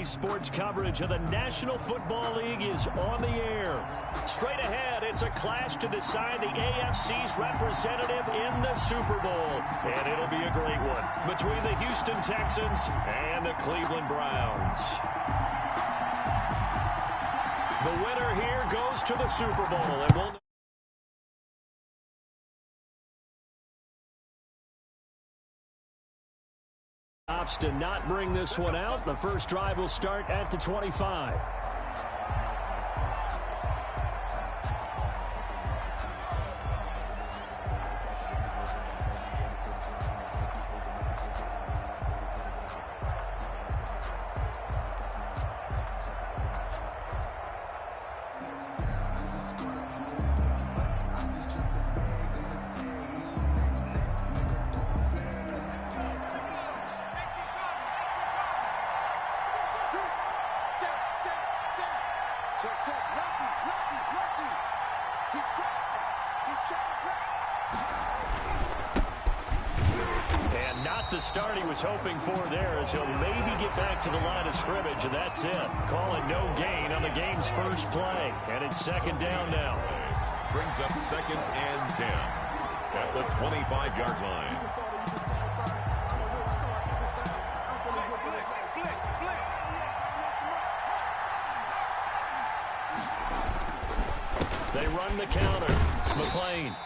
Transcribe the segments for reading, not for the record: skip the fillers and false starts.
sports coverage of the National Football League is on the air. Straight ahead, it's a clash to decide the AFC's representative in the Super Bowl. And it'll be a great one between the Houston Texans and the Cleveland Browns. The winner here goes to the Super Bowl, and we'll opts to not bring this one out. The first drive will start at the 25. And not the start he was hoping for there, as he'll maybe get back to the line of scrimmage, and that's it. Call it no gain on the game's first play, and it's second down now. Brings up 2nd and 10 at the 25-yard line. They run the counter. McLean.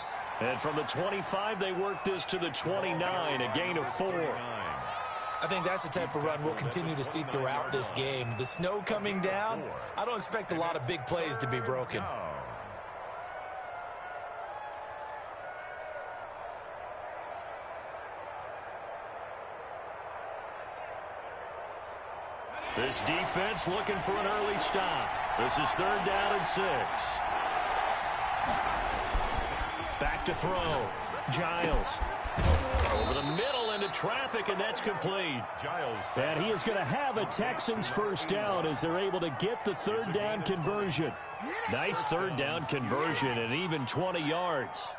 And from the 25, they work this to the 29, a gain of 4. I think that's the type of run we'll continue to see throughout this game. The snow coming down, I don't expect a lot of big plays to be broken. This defense looking for an early stop. This is 3rd down and 6. Back to throw. Giles. Over the middle into traffic, and that's complete. Giles. And he is going to have a Texans first down as they're able to get the 3rd down conversion. Nice 3rd down conversion and even 20 yards.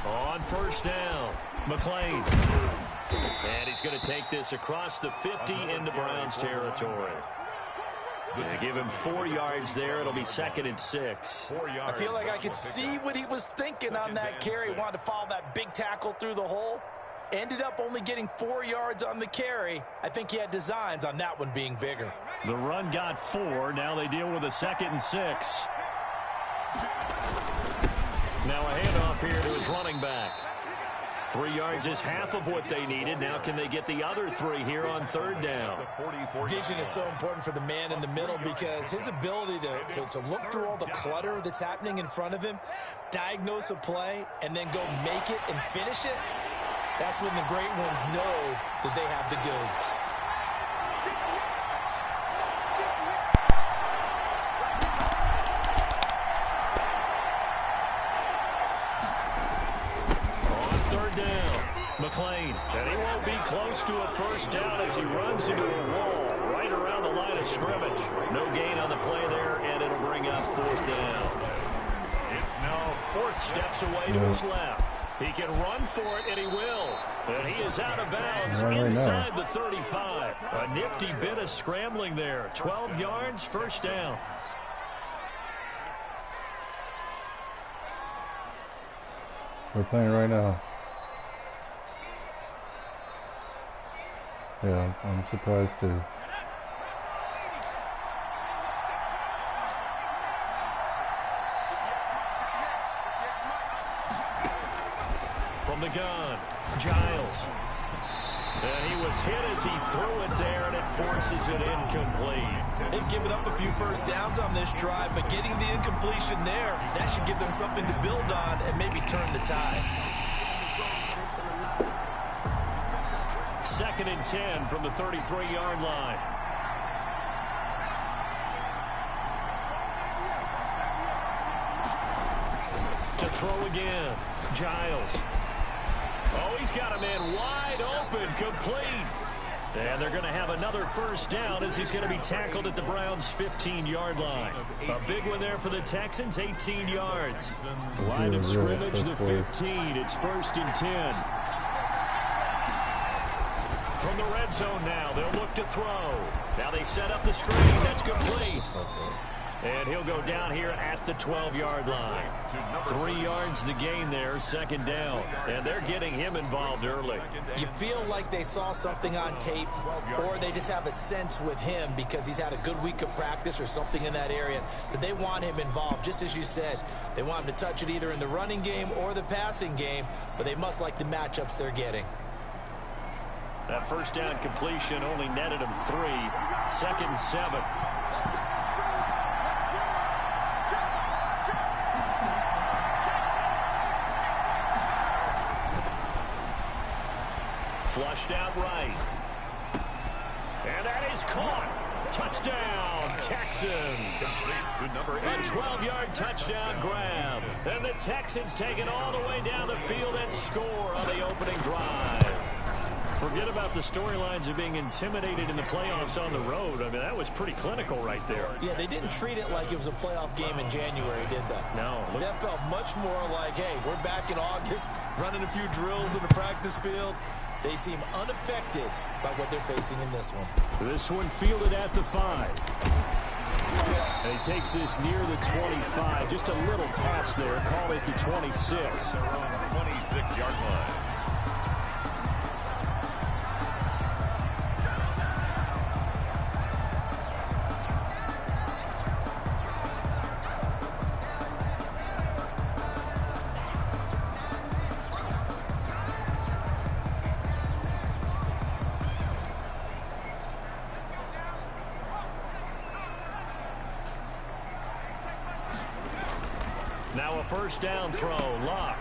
On first down, McLean. And he's going to take this across the 50 into Browns territory. To give him 4 yards there, it'll be 2nd and 6. I feel like I could see what he was thinking on that carry. Wanted to follow that big tackle through the hole. Ended up only getting 4 yards on the carry. I think he had designs on that one being bigger. The run got 4. Now they deal with a 2nd and 6. Now a handoff here to his running back. 3 yards is half of what they needed. Now can they get the other 3 here on 3rd down? Vision is so important for the man in the middle because his ability to look through all the clutter that's happening in front of him, diagnose a play, and then go make it and finish it, that's when the great ones know that they have the goods. McLean, and he won't be close to a first down as he runs into a wall right around the line of scrimmage. No gain on the play there, and it'll bring up 4th down. It's now 4th, steps away to his left. He can run for it, and he will. And he is out of bounds inside the 35. A nifty bit of scrambling there. 12 yards, first down. We're playing right now. Yeah, I'm surprised too. From the gun, Giles. And he was hit as he threw it there, and it forces it incomplete. They've given up a few first downs on this drive, but getting the incompletion there, that should give them something to build on and maybe turn the tide. 2nd and 10 from the 33-yard line. To throw again, Giles. Oh, he's got a man wide open, complete. And they're going to have another first down as he's going to be tackled at the Browns' 15-yard line. A big one there for the Texans, 18 yards. Line of scrimmage, the 15. It's 1st and 10. From the red zone now, they'll look to throw. Now they set up the screen. That's complete. And he'll go down here at the 12-yard line. 3 yards the gain there, 2nd down. And they're getting him involved early. You feel like they saw something on tape, or they just have a sense with him because he's had a good week of practice or something in that area that they want him involved. Just as you said, they want him to touch it either in the running game or the passing game, but they must like the matchups they're getting. That first down completion only netted him 3. 2nd and 7. Flushed out right. And that is caught. Touchdown, Texans. A 12-yard touchdown grab. And the Texans take it all the way down the field and score on the opening drive. Forget about the storylines of being intimidated in the playoffs on the road. I mean, that was pretty clinical right there. Yeah, they didn't treat it like it was a playoff game in January, did they? No. That felt much more like, hey, we're back in August, running a few drills in the practice field. They seem unaffected by what they're facing in this one. This one fielded at the 5. And he takes this near the 25. Just a little pass there. Called it the 26. Around the 26-yard line. Now a first down throw. Luck.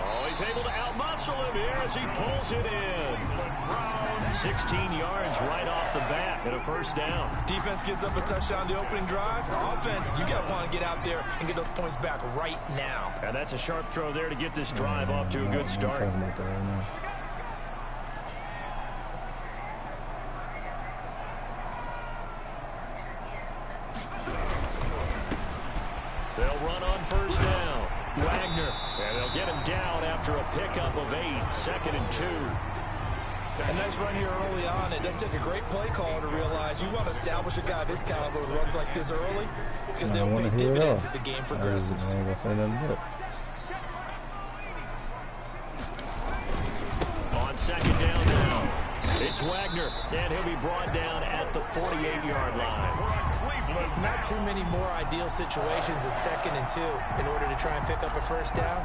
Oh, he's able to outmuscle him here as he pulls it in. 16 yards right off the bat and a first down. Defense gives up a touchdown the opening drive. Offense, you got to want to get out there and get those points back right now. And that's a sharp throw there to get this drive off to a good start. They'll run on first down. Wagner. And they'll get him down after a pickup of 8. 2nd and 2. A nice run here early on. It doesn't take a great play caller to realize you want to establish a guy of his caliber who runs like this early because they'll pay dividends as the game progresses. On 2nd down now. It's Wagner, and he'll be brought down at the 48-yard line. Not too many more ideal situations at 2nd and 2 in order to try and pick up a first down.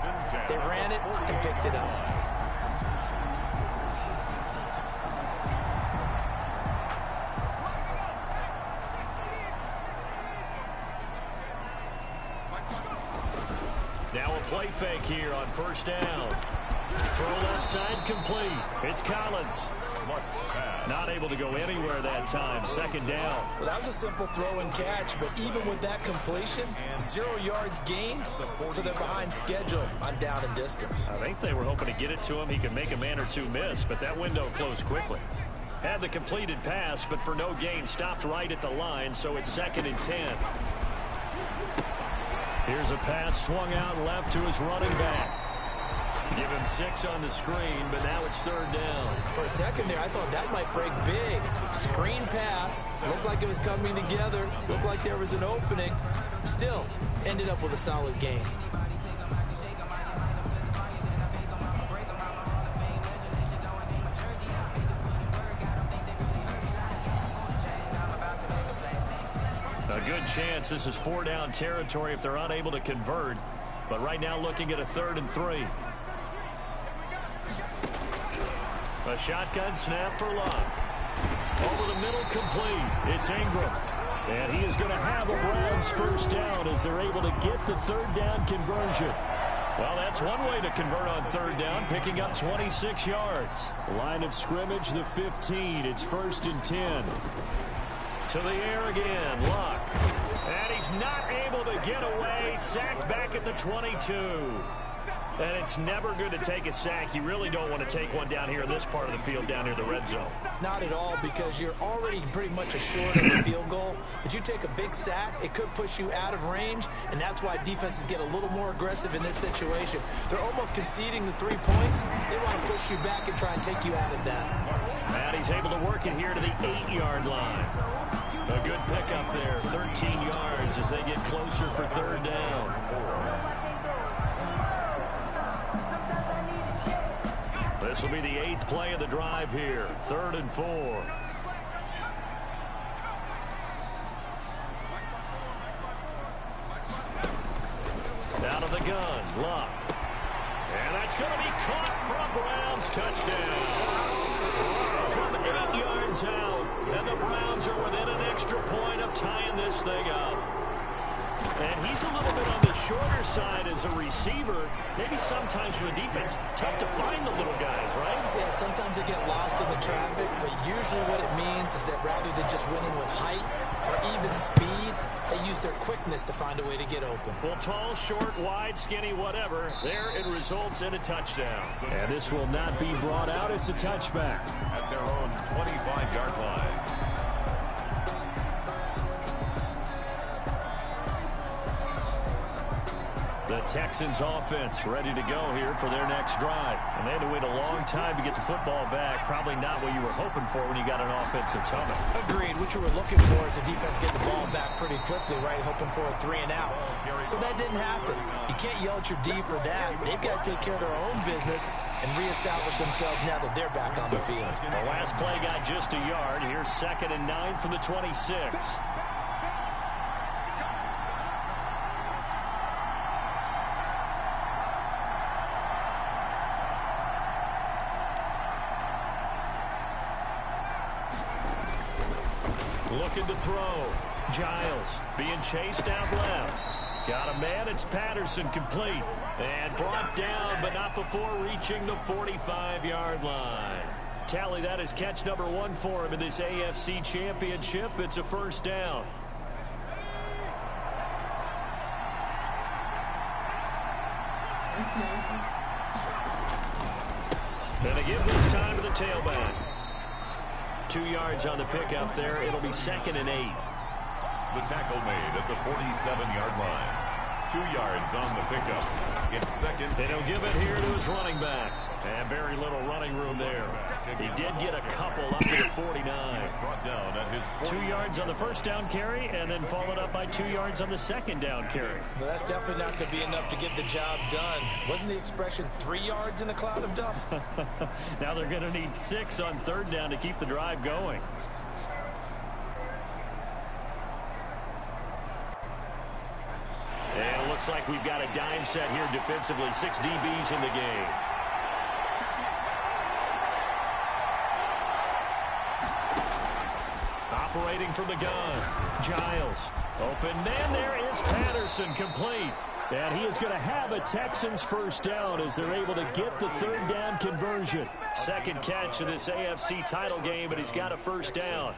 They ran it and picked it up. Now a play fake here on first down. Throw left side complete. It's Collins. Not able to go anywhere that time. 2nd down. Well, that was a simple throw and catch, but even with that completion, 0 yards gained, so they're behind schedule on down and distance. I think they were hoping to get it to him. He could make a man or two miss, but that window closed quickly. Had the completed pass, but for no gain, stopped right at the line, so it's 2nd and 10. Here's a pass swung out left to his running back. Give him 6 on the screen, but now it's 3rd down. For a second there, I thought that might break big. Screen pass. Looked like it was coming together. Looked like there was an opening. Still, ended up with a solid gain. A good chance this is 4-down territory if they're unable to convert. But right now looking at a 3rd and 3. A shotgun snap for Luck. Over the middle, complete. It's Ingram. And he is going to have a Browns first down as they're able to get the 3rd down conversion. Well, that's one way to convert on 3rd down, picking up 26 yards. Line of scrimmage, the 15. It's 1st and 10. To the air again, Luck. And he's not able to get away. Sacked back at the 22. And it's never good to take a sack. You really don't want to take one down here in this part of the field, down near the red zone. Not at all, because you're already pretty much assured of a field goal. But you take a big sack, it could push you out of range, and that's why defenses get a little more aggressive in this situation. They're almost conceding the 3 points. They want to push you back and try and take you out of that. And he's able to work it here to the 8-yard line. A good pickup there, 13 yards as they get closer for third down. This will be the 8th play of the drive here. 3rd and 4. Out of the gun, Luck. And that's going to be caught for a Browns touchdown. From 8 yards out, and the Browns are within an extra point of tying this thing up. And he's a little bit on the shorter side as a receiver. Maybe sometimes for the defense, tough to find the little guys, right? Yeah, sometimes they get lost in the traffic, but usually what it means is that rather than just winning with height or even speed, they use their quickness to find a way to get open. Well, tall, short, wide, skinny, whatever, there it results in a touchdown. And this will not be brought out. It's a touchback. At their own 25-yard line. The Texans offense ready to go here for their next drive. And they had to wait a long time to get the football back. Probably not what you were hoping for when you got an offense that's humming. Agreed. What you were looking for is the defense get the ball back pretty quickly, right? Hoping for a 3 and out. So that didn't happen. You can't yell at your D for that. They've got to take care of their own business and reestablish themselves now that they're back on the field. The last play got just a yard. Here's 2nd and 9 from the 26. Looking to throw. Giles being chased out left. Got a man. It's Patterson, complete. And brought down, but not before reaching the 45-yard line. Tally, that is catch number 1 for him in this AFC Championship. It's a first down. And they give this time to the tailback. 2 yards on the pickup there. It'll be 2nd and 8. The tackle made at the 47-yard line. 2 yards on the pickup. It's 2nd. And he'll give it here to his running back. And very little running room there. He did get a couple up to the 49. Brought down at his 2 yards on the first down carry, and then followed up by 2 yards on the second down carry. Well, that's definitely not going to be enough to get the job done. Wasn't the expression 3 yards in a cloud of dust? Now they're going to need 6 on third down to keep the drive going. And it looks like we've got a dime set here defensively. 6 DBs in the game. Operating from the gun. Giles. Open man, there is Patterson, complete. And he is going to have a Texans first down as they're able to get the third down conversion. Second catch of this AFC title game, and he's got a first down.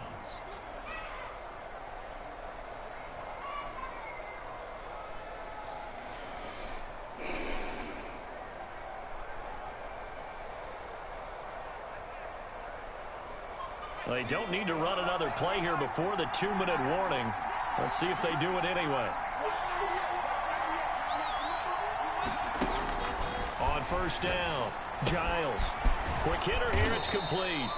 They don't need to run another play here before the 2-minute warning. Let's see if they do it anyway. On first down, Giles. Quick hitter here, it's complete.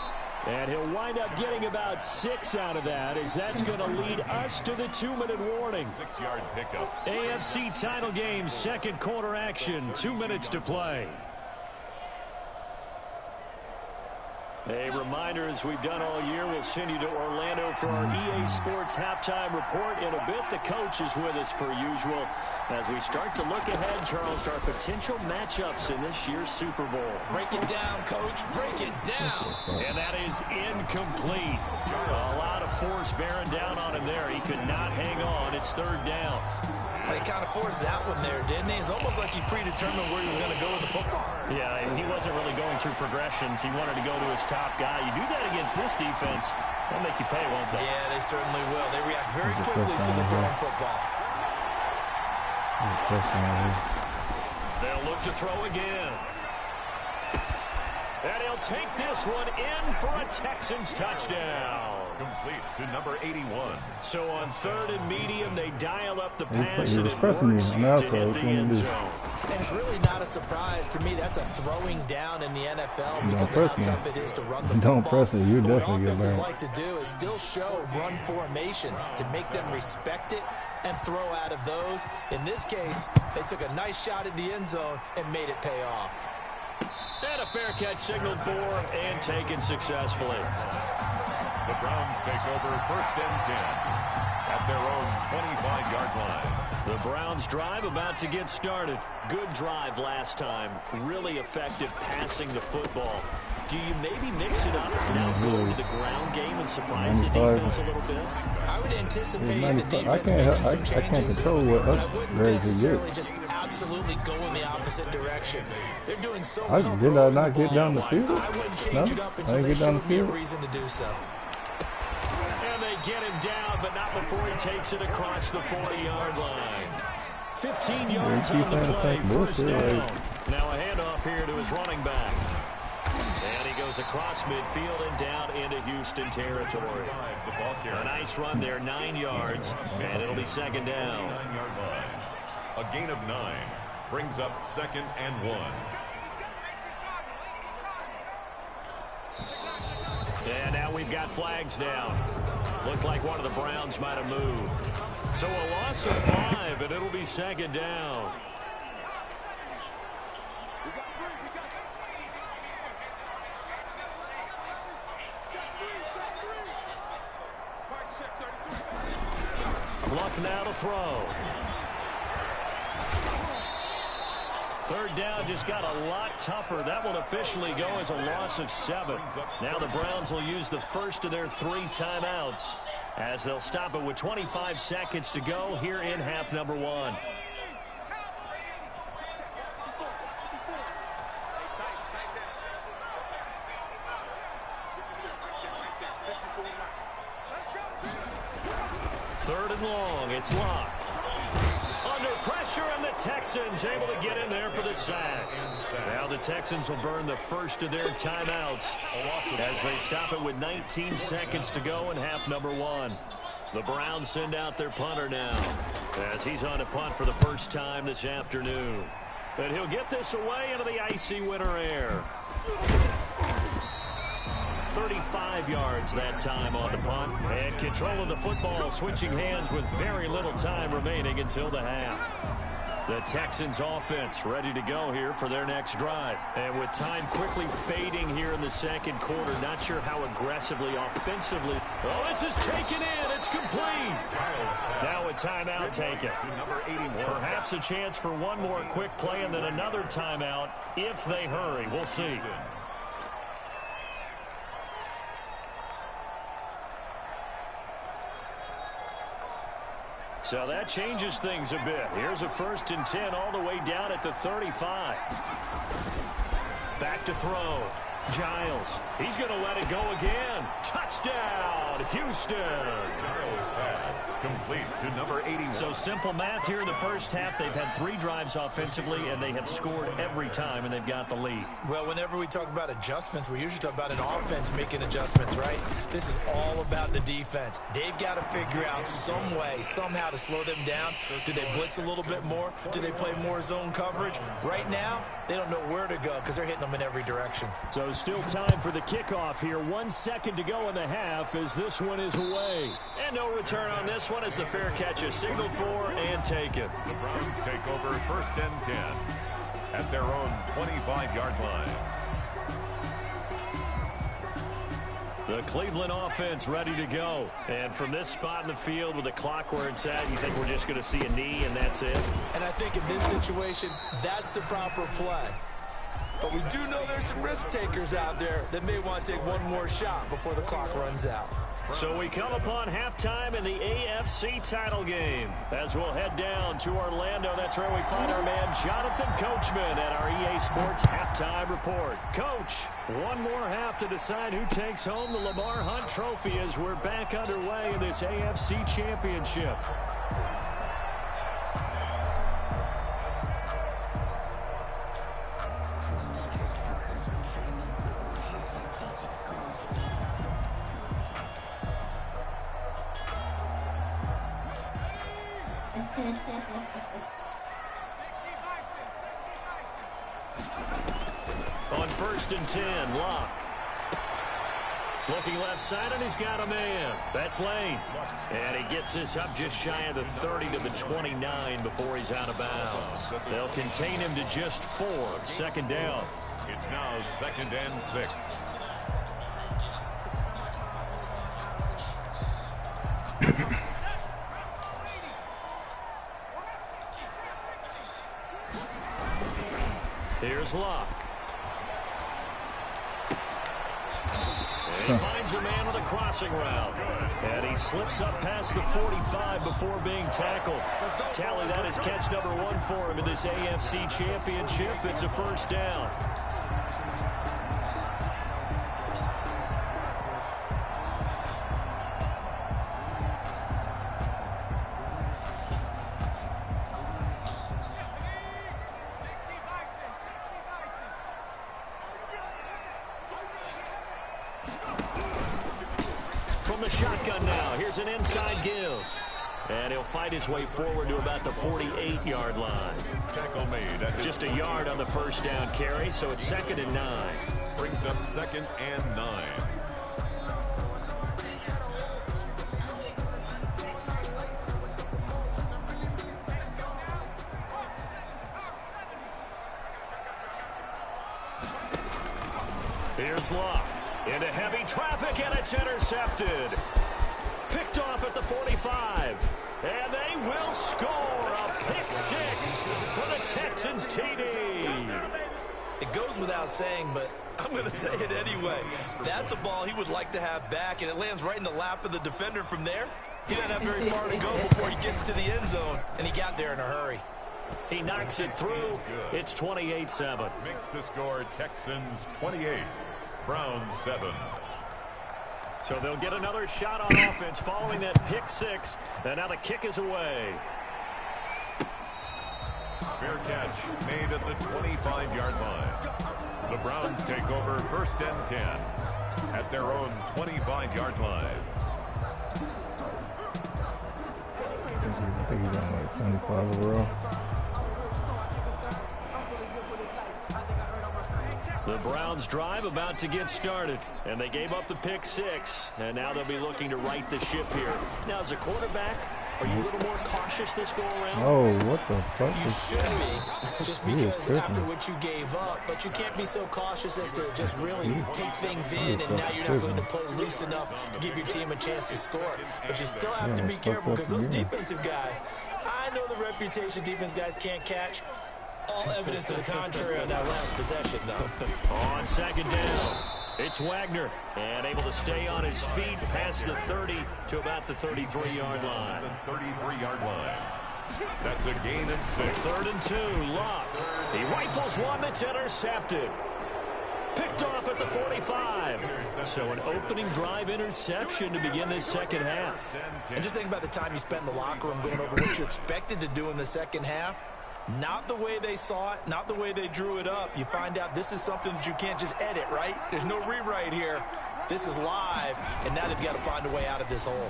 And he'll wind up getting about 6 out of that, as that's going to lead us to the 2-minute warning. 6-yard pickup. AFC title game, second quarter action, 2 minutes to play. A reminder, as we've done all year, we'll send you to Orlando for our EA Sports halftime report. In a bit, the coach is with us per usual as we start to look ahead, Charles, to our potential matchups in this year's Super Bowl. Break it down, coach. Break it down. And that is incomplete. A lot of force bearing down on him there. He could not hang on. It's third down. They kind of forced that one there, didn't he? It's almost like he predetermined where he was going to go with the football. Yeah, he wasn't really going through progressions. He wanted to go to his top guy. You do that against this defense, they'll make you pay, won't they? Yeah, they certainly will. They react very quickly to the throwing football. They'll look to throw again. And he'll take this one in for a Texans touchdown. Complete to number 81. So on 3rd and medium, they dial up the pass, He and was it pressing works me on the to outside. hit What the you want end to do? zone. And it's really not a surprise to me. That's a throwing down in the NFL because of press how me. tough it is to run the Don't football. press it. You But definitely get what offenses burned. like to do is still show run formations to make them respect it and throw out of those. In this case, they took a nice shot at the end zone and made it pay off. And a fair catch signaled for and taken successfully. The Browns take over 1st and 10 at their own 25-yard line. The Browns drive about to get started. Good drive last time. Really effective passing the football. Do you maybe mix it up now, go to the ground game and surprise the defense a little bit? I would anticipate the 95. defense I making some can't changes, control what but I wouldn't upgrades you necessarily get. just absolutely go in the opposite direction. They're doing so I well did throwing not the get ball. down the field. I wouldn't change it up I until didn't they get down the showed me a field. reason to do so. And they get him down, but not before he takes it across the 40-yard line. 15 yards on the play, first down. Now a handoff here to his running back. And he goes across midfield and down into Houston territory. A nice run there, 9 yards, and it'll be 2nd down. 9-yard line. A gain of 9 brings up 2nd and 1. And now we've got flags down. Looked like one of the Browns might have moved. So a loss of 5, and it'll be 2nd down. Luck now to throw. 3rd down just got a lot tougher. That will officially go as a loss of 7. Now the Browns will use the first of their 3 timeouts as they'll stop it with 25 seconds to go here in half number 1. Third and long. It's Locke. Under pressure, and the Texans able to get in there for the sack. Now the Texans will burn the first of their timeouts as they stop it with 19 seconds to go in half number 1. The Browns send out their punter now as he's on to punt for the first time this afternoon. And he'll get this away into the icy winter air. 35 yards that time on the punt. And control of the football, switching hands with very little time remaining until the half. The Texans offense ready to go here for their next drive. And with time quickly fading here in the 2nd quarter, not sure how aggressively, offensively. Oh, this is taken in. It's complete. Now a timeout taken. Perhaps a chance for one more quick play and then another timeout if they hurry. We'll see. So that changes things a bit. Here's a 1st and 10 all the way down at the 35. Back to throw. Giles. He's going to let it go again. Touchdown, Houston. Giles pass complete to number 81. So simple math here in the first half. They've had 3 drives offensively, and they have scored every time, and they've got the lead. Well, whenever we talk about adjustments, we usually talk about an offense making adjustments, right? This is all about the defense. They've got to figure out some way, somehow to slow them down. Do they blitz a little bit more? Do they play more zone coverage? Right now, they don't know where to go because they're hitting them in every direction. So still time for the kickoff here. 1 second to go in the half as this one is away. And no return on this one as the fair catch is signaled for and taken. The Browns take over 1st and 10 at their own 25-yard line. The Cleveland offense ready to go. And from this spot in the field with the clock where it's at, you think we're just going to see a knee and that's it? And I think in this situation, that's the proper play. But we do know there's some risk takers out there that may want to take one more shot before the clock runs out. So we come upon halftime in the AFC title game. As we'll head down to Orlando, that's where we find our man Jonathan Coachman at our EA Sports Halftime Report. Coach, one more half to decide who takes home the Lamar Hunt Trophy as we're back underway in this AFC Championship. On 1st and 10, Locke. Looking left side, and he's got a man. That's Lane. And he gets this up just shy of the 30 to the 29 before he's out of bounds. They'll contain him to just 4. 2nd down. It's now 2nd and 6. Here's Locke. And he finds a man with a crossing route. And he slips up past the 45 before being tackled. Tally, that is catch number 1 for him in this AFC Championship. It's a 1st down. From the shotgun now, here's an inside give. And he'll fight his way forward to about the 48-yard line. Tackle made. Just a yard on the 1st down carry, so it's 2nd and 9. Brings up 2nd and 9. Here's Locke. Into heavy traffic, and it's intercepted. Picked off at the 45. And they will score a pick 6 for the Texans TD. It goes without saying, but I'm going to say it anyway. That's a ball he would like to have back, and it lands right in the lap of the defender from there. He doesn't have very far to go before he gets to the end zone, and he got there in a hurry. He knocks it through. It's 28-7. Makes the score Texans 28. Browns 7. So they'll get another shot on offense following that pick 6. And now the kick is away. Fair catch made at the 25-yard line. The Browns take over 1st and 10 at their own 25-yard line. I think he's on like 75 overall. The Browns drive about to get started, and they gave up the pick 6, and now they'll be looking to right the ship here. Now, as a quarterback, are you a little more cautious this go around? Oh, what the fuck? You should be, just because after what you gave up, but you can't be so cautious as to just really take things in, and now you're not going to play loose enough to give your team a chance to score. But you still have to be careful, because those defensive guys, I know the reputation defense guys can't catch. All evidence to the contrary on that last possession, though. On 2nd down, it's Wagner, and able to stay on his feet past the 30 to about the 33-yard line. The 33-yard line. That's a gain of 6. 3rd and 2, Locke. He rifles one that's intercepted. Picked off at the 45. So an opening drive interception to begin this 2nd half. And just think about the time you spent in the locker room going over what you expected to do in the 2nd half. Not the way they saw it, not the way they drew it up. You find out this is something that you can't just edit, right? There's no rewrite here. This is live, and now they've got to find a way out of this hole.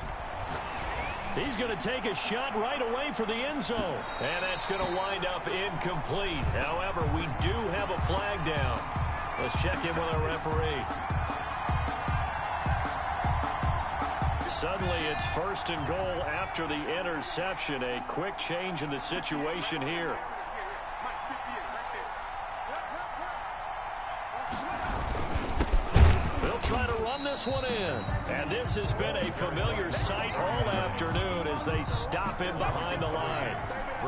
He's going to take a shot right away for the end zone. And that's going to wind up incomplete. However, we do have a flag down. Let's check in with our referee. Suddenly, it's 1st and goal after the interception. A quick change in the situation here. They'll try to run this one in. And this has been a familiar sight all afternoon as they stop him behind the line.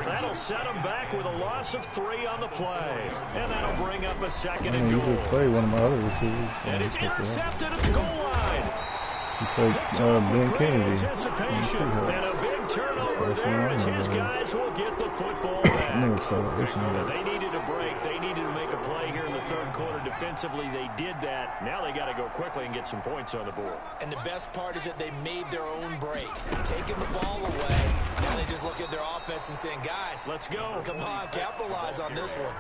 That'll set him back with a loss of 3 on the play. And that'll bring up a 2nd and goal. Play one of my other receivers. And it's intercepted at the goal line. He played Ben Kennedy. Anticipation and a big turnover there as his guys will get the football back. They needed a break. They needed to make a play here in the 3rd quarter defensively. They did that. Now they got to go quickly and get some points on the board. And the best part is that they made their own break. Taking the ball away. Now they just look at their offense and saying, guys, let's go. Come on, capitalize on this one.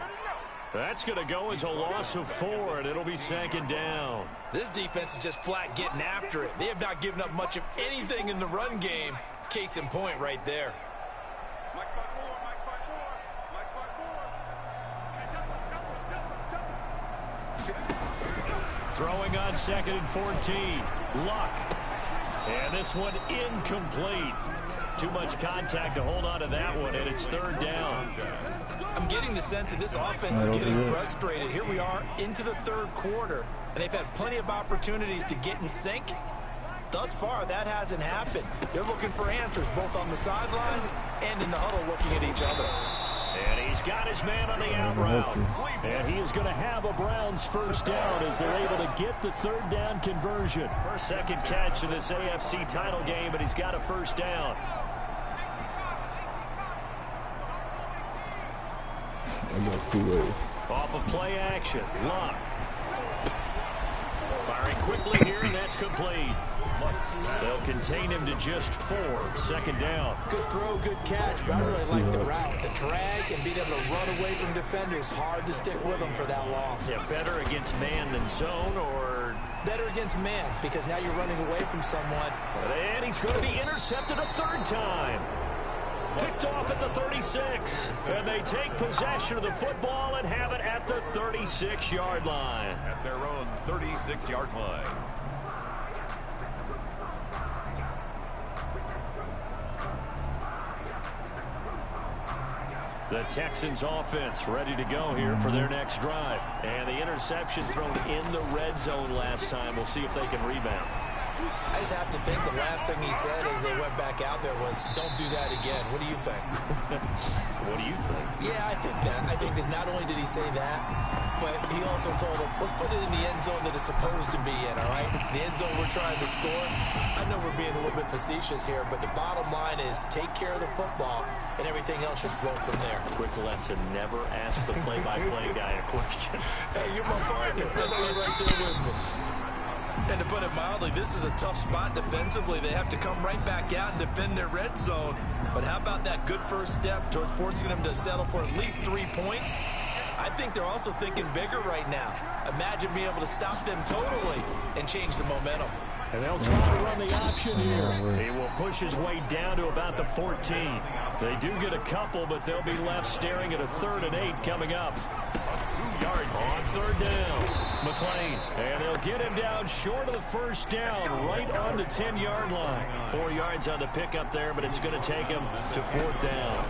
That's going to go as a loss of 4, and it'll be 2nd down. This defense is just flat getting after it. They have not given up much of anything in the run game. Case in point right there. Throwing on 2nd and 14. Luck. And this one incomplete. Too much contact to hold on to that one, and it's 3rd down. I'm getting the sense that this offense is getting frustrated. Here we are into the 3rd quarter, and they've had plenty of opportunities to get in sync. Thus far, that hasn't happened. They're looking for answers both on the sidelines and in the huddle looking at each other. And he's got his man on the out route. And he is going to have a Browns 1st down as they're able to get the 3rd down conversion. 2nd catch in this AFC title game, and he's got a 1st down. It goes 2 ways. Off of play action. Luck. Firing quickly here, and that's complete. They'll contain him to just 4. 2nd down. Good throw, good catch, but I really like the route. The drag and being able to run away from defenders. Hard to stick with them for that long. Yeah, better against man than zone, or better against man, because now you're running away from someone. And he's going to be intercepted a 3rd time. Picked off at the 36. And they take possession of the football and have it at the 36-yard line. At their own 36-yard line. The Texans offense ready to go here for their next drive. And the interception thrown in the red zone last time. We'll see if they can rebound. I just have to think the last thing he said as they went back out there was, don't do that again. What do you think? What do you think? Yeah, I think that. I think that not only did he say that, but he also told him, let's put it in the end zone that it's supposed to be in, all right? The end zone we're trying to score. I know we're being a little bit facetious here, but the bottom line is take care of the football, and everything else should flow from there. Quick lesson, never ask the play-by-play guy a question. Hey, you're my partner. I know you're right there with me. And to put it mildly, this is a tough spot defensively. They have to come right back out and defend their red zone. But how about that good first step towards forcing them to settle for at least 3 points? I think they're also thinking bigger right now. Imagine being able to stop them totally and change the momentum. And they'll try to run the option here. He will push his way down to about the 14. They do get a couple, but they'll be left staring at a 3rd and 8 coming up. 2 yards on 3rd down. McLean, and they'll get him down short of the 1st down, right on the 10-yard line. 4 yards on the pickup there, but it's going to take him to 4th down.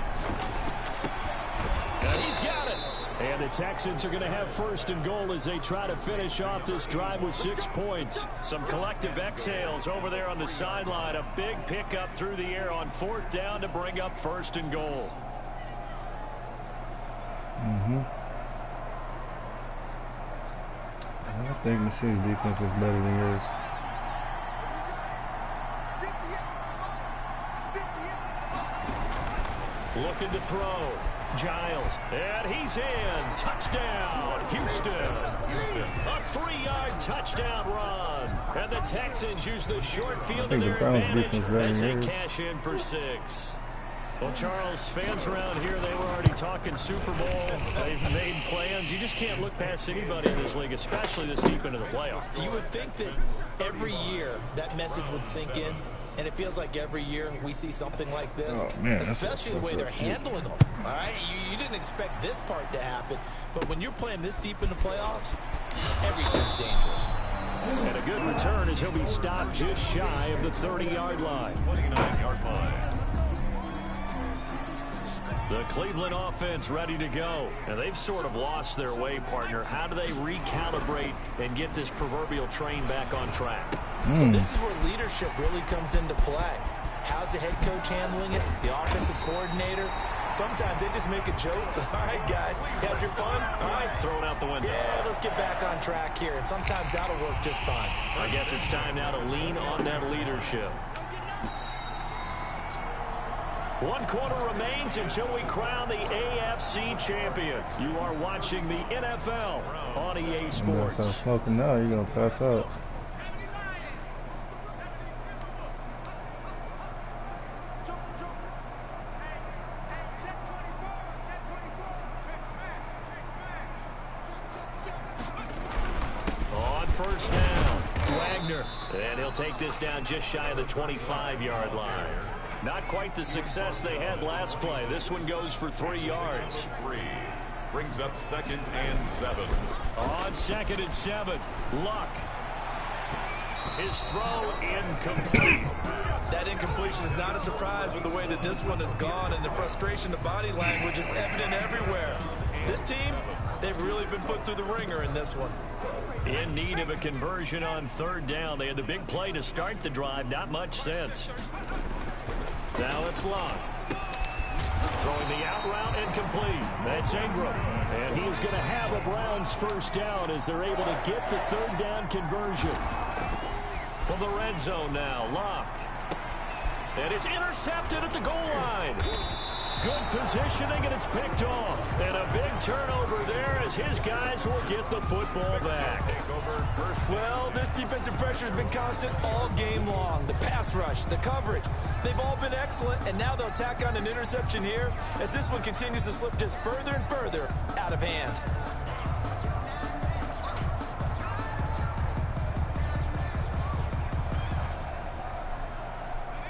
And he's got it. And the Texans are going to have 1st and goal as they try to finish off this drive with 6 points. Some collective exhales over there on the sideline. A big pickup through the air on 4th down to bring up 1st and goal. I think Machine's defense is better than yours. Looking to throw. Giles, and he's in. Touchdown, Houston. A 3-yard touchdown run. And the Texans use the short field to their advantage as they cash in for 6. Well, Charles, fans around here, they were already talking Super Bowl. They've made plans. You just can't look past anybody in this league, especially this deep into the playoffs. You would think that every year that message would sink in. And it feels like every year we see something like this, especially the way they're handling them. All right, you didn't expect this part to happen, but when you're playing this deep in the playoffs, every team's dangerous. And a good return as he'll be stopped just shy of the 30-yard line. 29-yard line. The Cleveland offense ready to go. And they've sort of lost their way, partner. How do they recalibrate and get this proverbial train back on track? Well, this is where leadership really comes into play. How's the head coach handling it? The offensive coordinator? Sometimes they just make a joke. All right, guys, had your fun? All right. Throw it out the window. Yeah, let's get back on track here. And sometimes that'll work just fine. I guess it's time now to lean on that leadership. 1 quarter remains until we crown the AFC champion. You are watching the NFL on EA Sports. I'm smoking now, you're going to pass out. On 1st down, Wagner. And he'll take this down just shy of the 25-yard line. Not quite the success they had last play. This one goes for 3 yards. Brings up 2nd and 7. On 2nd and 7, Luck. His throw incomplete. That incompletion is not a surprise with the way that this one has gone, and the frustration, the body language is evident everywhere. This team, they've really been put through the ringer in this one. In need of a conversion on 3rd down. They had the big play to start the drive. Not much sense. Now it's Luck. Throwing the out route incomplete. That's Ingram. And he is going to have a Browns 1st down as they're able to get the 3rd down conversion. From the red zone now, Luck. And it's intercepted at the goal line. Good positioning, and it's picked off. And a big turnover there as his guys will get the football back. Well, this defensive pressure has been constant all game long. The pass rush, the coverage, they've all been excellent, and now they'll tack on an interception here as this one continues to slip just further and further out of hand.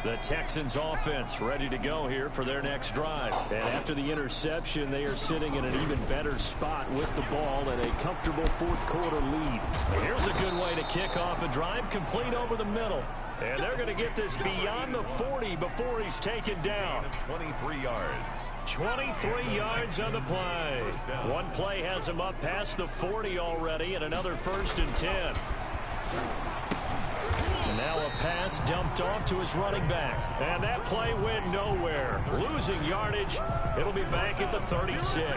The Texans offense ready to go here for their next drive. And after the interception, they are sitting in an even better spot with the ball and a comfortable 4th quarter lead. Here's a good way to kick off a drive, complete over the middle. And they're going to get this beyond the 40 before he's taken down. 23 yards. 23 yards on the play. One play has him up past the 40 already, and another 1st and 10. And now a pass dumped off to his running back. And that play went nowhere. Losing yardage. It'll be back at the 36.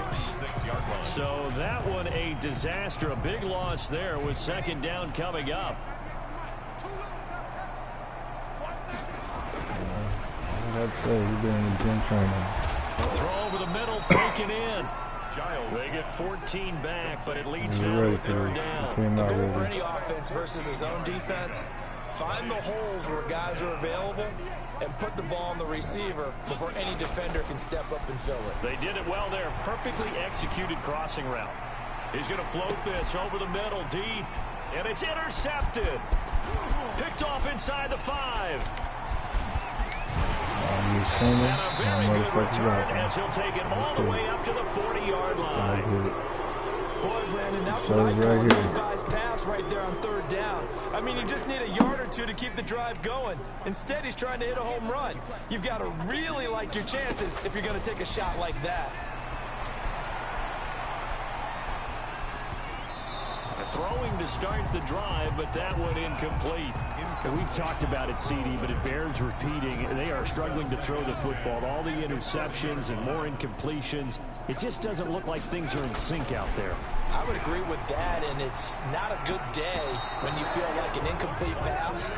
So that one a disaster. A big loss there with 2nd down coming up. I'd say he's doing gym training. Throw over the middle, taken in. They get 14 back, but it leads now to 3rd down. The goal for any offense versus his own defense, find the holes where guys are available and put the ball on the receiver before any defender can step up and fill it. They did it well there. Perfectly executed crossing route. He's going to float this over the middle deep, and it's intercepted. Picked off inside the 5. And a very good return as he'll take it all the way up to the 40-yard line. Boy, Brandon, that's what I call a guy's pass right there on 3rd down. I mean, you just need a yard or two to keep the drive going. Instead, he's trying to hit a home run. You've got to really like your chances if you're going to take a shot like that. Throwing to start the drive, but that one incomplete. And we've talked about it, CD, but it bears repeating. They are struggling to throw the football. All the interceptions and more incompletions. It just doesn't look like things are in sync out there. I would agree with that, and it's not a good day when you feel like an incomplete pass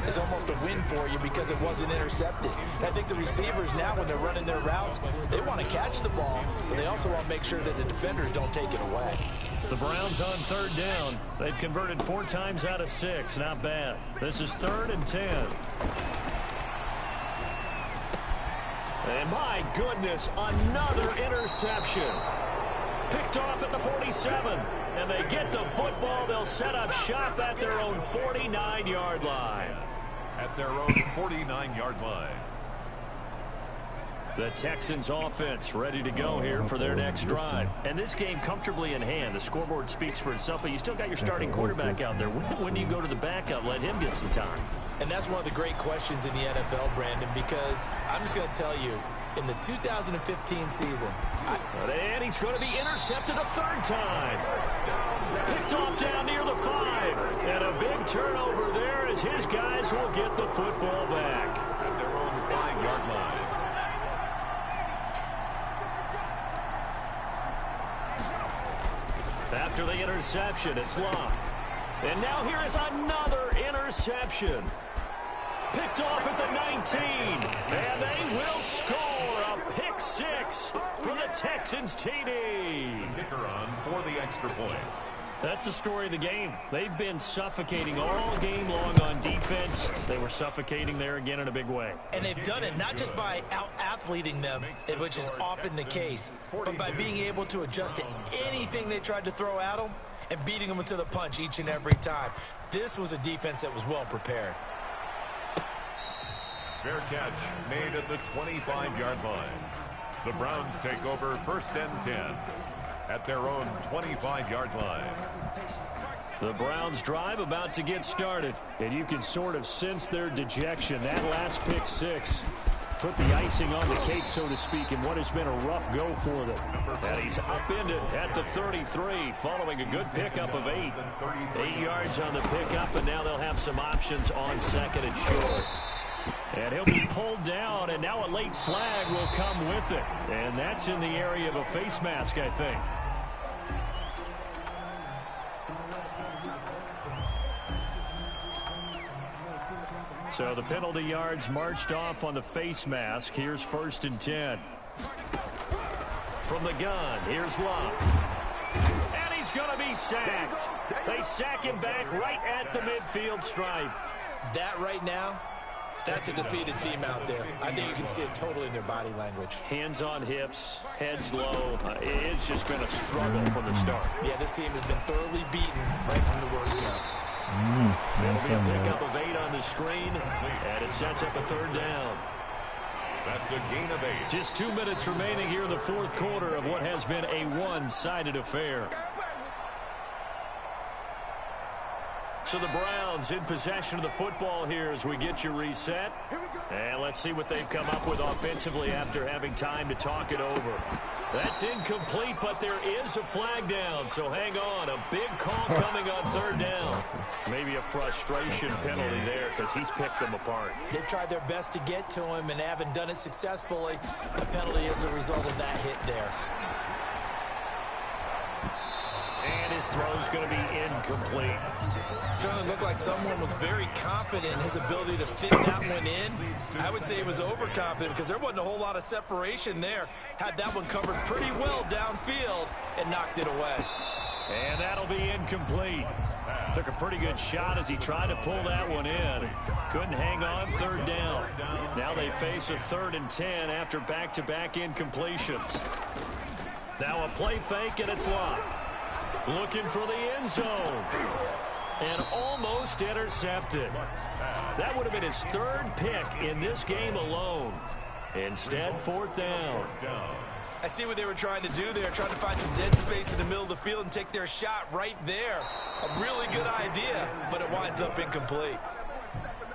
is almost a win for you because it wasn't intercepted. And I think the receivers now, when they're running their routes, they want to catch the ball, but they also want to make sure that the defenders don't take it away. The Browns on 3rd down. They've converted 4 times out of 6. Not bad. This is 3rd and 10. And my goodness, another interception. Picked off at the 47. And they get the football. They'll set up shop at their own 49-yard line. At their own 49-yard line. The Texans offense ready to go here for their next drive. And this game comfortably in hand. The scoreboard speaks for itself, but you still got your starting quarterback out there. When do you go to the backup? Let him get some time. And that's one of the great questions in the NFL, Brandon, because I'm just going to tell you, in the 2015 season. And he's going to be intercepted a 3rd time. Picked off down near the 5. And a big turnover there as his guys will get the football back. At their own 5-yard line. After the interception, it's Luck. And now here is another interception. Picked off at the 19. And they will score a pick 6 from the Texans TD. Kicker on for the extra point. That's the story of the game. They've been suffocating all game long on defense. They were suffocating there again in a big way. And they've done it not just by out-athleting them, which is often the case, but by being able to adjust to anything they tried to throw at them and beating them to the punch each and every time. This was a defense that was well prepared. Fair catch made at the 25-yard line. The Browns take over 1st and 10. at their own 25-yard line. The Browns drive about to get started, and you can sort of sense their dejection. That last pick six put the icing on the cake, so to speak, in what has been a rough go for them. And he's upended at the 33, following a good pickup of 8. 8 yards on the pickup, and now they'll have some options on second and short. And he'll be pulled down, and now a late flag will come with it. And that's in the area of a face mask, I think. So the penalty yards marched off on the face mask. Here's 1st and 10. From the gun, here's Love. And he's going to be sacked. They sack him back right at the midfield stripe. That right now, that's a defeated team out there. I think you can see it totally in their body language. Hands on hips, heads low. It's just been a struggle from the start. Yeah, this team has been thoroughly beaten right from the word go. It'll be a pickup of 8 on the screen, and it sets up a 3rd down. That's a gain of 8. Just 2 minutes remaining here in the 4th quarter of what has been a one-sided affair. So the Browns in possession of the football here as we get you reset. And let's see what they've come up with offensively after having time to talk it over. That's incomplete, but there is a flag down, so hang on. A big call coming on 3rd down. Maybe a frustration penalty there because he's picked them apart. They've tried their best to get to him and haven't done it successfully. The penalty is a result of that hit there. And his throw's going to be incomplete. Certainly looked like someone was very confident in his ability to fit that one in. I would say he was overconfident because there wasn't a whole lot of separation there. Had that one covered pretty well downfield and knocked it away. And that'll be incomplete. Took a pretty good shot as he tried to pull that one in. Couldn't hang on, 3rd down. Now they face a 3rd and 10 after back-to-back incompletions. Now a play fake, and it's locked. Looking for the end zone. And almost intercepted. That would have been his 3rd pick in this game alone. Instead, 4th down. I see what they were trying to do there, trying to find some dead space in the middle of the field and take their shot right there. A really good idea, but it winds up incomplete.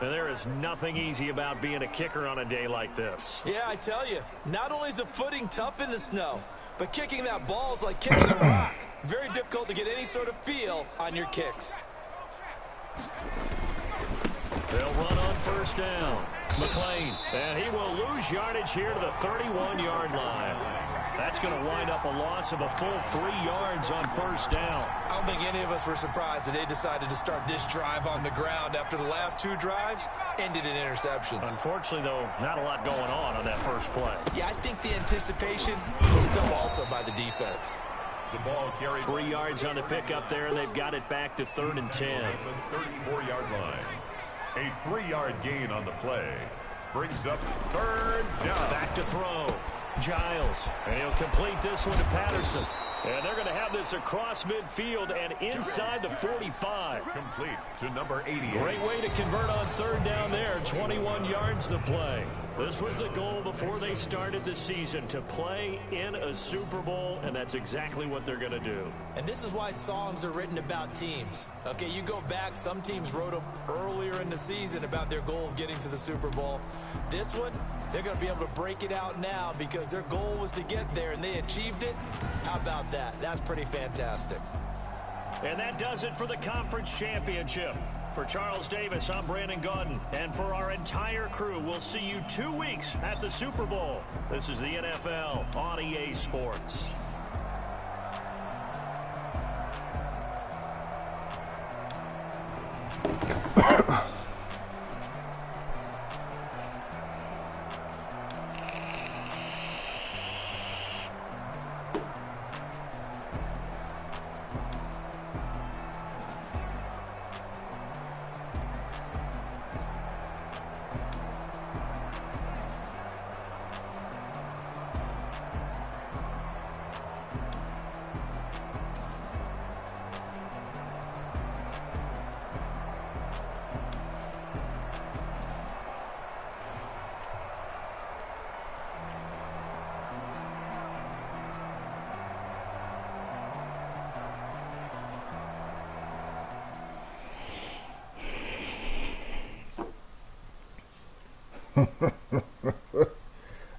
And there is nothing easy about being a kicker on a day like this. Yeah, I tell you, not only is the footing tough in the snow, but kicking that ball is like kicking a rock. Very difficult to get any sort of feel on your kicks. They'll run on 1st down. McLean, and he will lose yardage here to the 31-yard line. That's going to wind up a loss of a full 3 yards on 1st down. I don't think any of us were surprised that they decided to start this drive on the ground after the last 2 drives ended in interceptions. Unfortunately, though, not a lot going on that first play. Yeah, I think the anticipation was done also by the defense. The ball carried 3 yards on the pickup there, and they've got it back to 3rd and 10. at the 34-yard line. A 3-yard gain on the play brings up 3rd down. Back to throw. Giles, and he'll complete this one to Patterson. And they're going to have this across midfield and inside the 45. Complete to number 88. Great way to convert on 3rd down there. 21 yards the play. This was the goal before they started the season, to play in a Super Bowl, and that's exactly what they're going to do. And this is why songs are written about teams. Okay, you go back, some teams wrote them earlier in the season about their goal of getting to the Super Bowl. This one, they're going to be able to break it out now because their goal was to get there, and they achieved it. How about that? That's pretty fantastic. And that does it for the conference championship. For Charles Davis, I'm Brandon Gaudin. And for our entire crew, we'll see you 2 weeks at the Super Bowl. This is the NFL on EA Sports.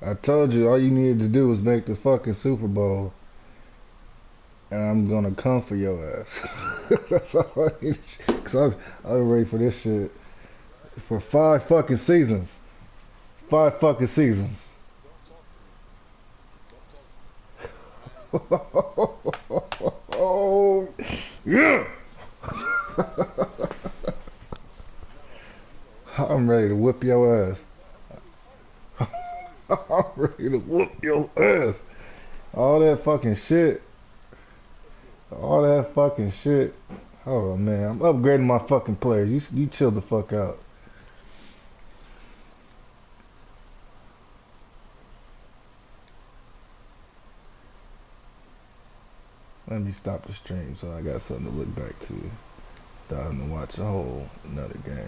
I told you all you needed to do was make the fucking Super Bowl, and I'm gonna come for your ass. That's all I need. Cause I'm ready for this shit for 5 fucking seasons. 5 fucking seasons. Oh yeah. I'm ready to whip your ass. I'm ready to whoop your ass. All that fucking shit. All that fucking shit. Hold on, man. I'm upgrading my fucking players. You chill the fuck out. Let me stop the stream so I got something to look back to. Without having to watch a whole another game.